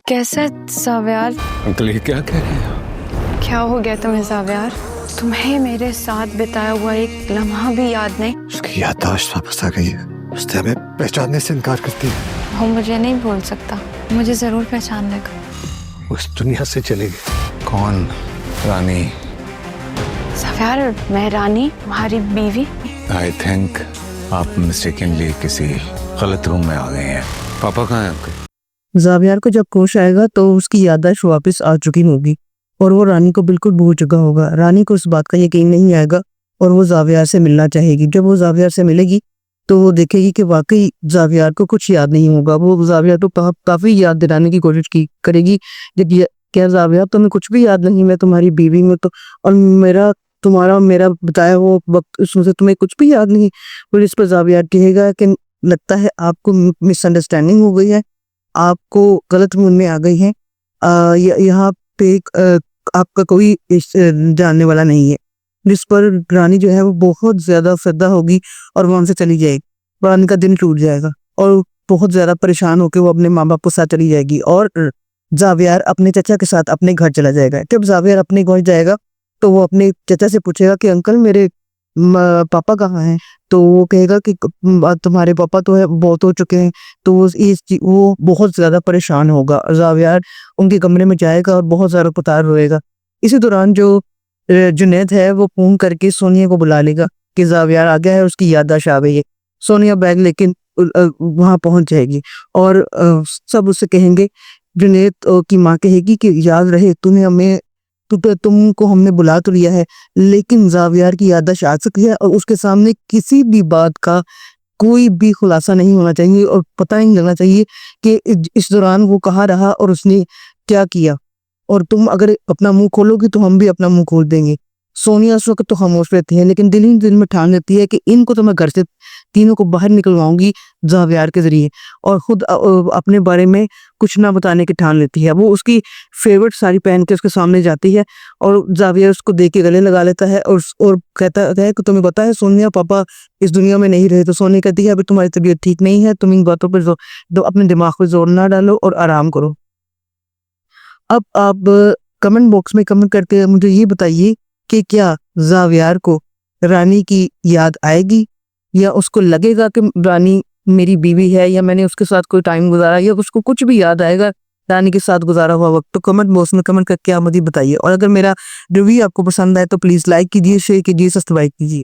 कैसा साव्यार? अंकल ये क्या कह रहे हैं? क्या हो गया तुम्हें साव्यार? तुम्हें मेरे साथ बिताया हुआ एक लम्हा भी याद नहीं? उसकी याददाश्त वापस आ गई है। उसने हमें पहचानने से इनकार करती है। वो मुझे नहीं भूल सकता, मुझे जरूर पहचान लेगा। वो इस दुनिया से चली गई। कौन? रानी? साव्यार, मैं रानी, तुम्हारी बीवी। आई थिंक आप मिस्टेकनली किसी गलत रूम में आ गए हैं। पापा कहाँ हैं आपके? ज़ावियार को जब होश आएगा तो उसकी याददाश्त वापस आ चुकी होगी और वो रानी को बिल्कुल भूल चुका होगा। रानी को इस बात का यकीन नहीं आएगा और वो ज़ावियार से मिलना चाहेगी। जब वो ज़ावियार से मिलेगी तो वो देखेगी कि वाकई ज़ावियार को कुछ याद नहीं होगा। वो ज़ावियार को काफ़ी याद दिलाने की कोशिश करेगी। क्या ज़ावियार, तुम्हें कुछ भी याद नहीं? मैं तुम्हारी बीवी में तो, और मेरा बताया वो वक्त, उसमें से तुम्हें कुछ भी याद नहीं? और इस पर ज़ावियार कहेगा कि लगता है आपको मिसअंडरस्टैंडिंग हो गई है, आपको गलत मूड में आ गई है। यहाँ पे आपका कोई जानने वाला नहीं है। जिस पर रानी जो है वो बहुत ज्यादा फिदा होगी और वहां से चली जाएगी। रानी का दिन टूट जाएगा और बहुत ज्यादा परेशान होकर वो अपने माँ बाप के साथ चली जाएगी और ज़ावियार अपने चचा के साथ अपने घर चला जाएगा। जब ज़ावियार अपने घर जाएगा तो वो अपने चचा से पूछेगा कि अंकल मेरे पापा कहाँ हैं? तो वो कहेगा कि तुम्हारे पापा तो है बहुत हो चुके हैं। तो वो बहुत ज्यादा परेशान होगा। ज़ावियार उनके कमरे में जाएगा और बहुत ज्यादा पुकार रोएगा। इसी दौरान जो जुनैद है वो फोन करके सोनिया को बुला लेगा कि ज़ावियार आ गया है, उसकी याददाश्त आ गई है। सोनिया बैग लेकिन वहां पहुंच जाएगी और सब उससे कहेंगे, जुनैद की माँ कहेगी कि याद रहे तुमको हमने बुला तो लिया है, लेकिन ज़ावियार की याददाश्त आ चुकी है और उसके सामने किसी भी बात का कोई भी खुलासा नहीं होना चाहिए और पता नहीं लगना चाहिए कि इस दौरान वो कहाँ रहा और उसने क्या किया। और तुम अगर अपना मुंह खोलोगी तो हम भी अपना मुंह खोल देंगे। सोनिया उस वक्त तो खामोश रहती है, लेकिन दिल ही दिल में ठान लेती है कि इनको तो मैं घर से तीनों को बाहर निकलवाऊंगी ज़ावियार के जरिए, और खुद अपने बारे में कुछ ना बताने की ठान लेती है। वो उसकी फेवरेट साड़ी पहन के उसके सामने जाती है और ज़ावियार उसको देख के गले लगा लेता है और कहता है कि तुम्हें पता है सोनिया, पापा इस दुनिया में नहीं रहे। तो सोनिया कहती है अभी तुम्हारी तबीयत ठीक नहीं है, तुम इन बातों पर अपने दिमाग पर जोर ना डालो और आराम करो। अब आप कमेंट बॉक्स में कमेंट करके मुझे ये बताइए कि क्या ज़ावियार को रानी की याद आएगी, या उसको लगेगा कि रानी मेरी बीवी है, या मैंने उसके साथ कोई टाइम गुजारा, या उसको कुछ भी याद आएगा रानी के साथ गुजारा हुआ वक्त। तो कमेंट बॉक्स में कमेंट करके आप मुझे बताइए। और अगर मेरा रिव्यू आपको पसंद आए तो प्लीज़ लाइक कीजिए, शेयर कीजिए, सब्सक्राइब कीजिए।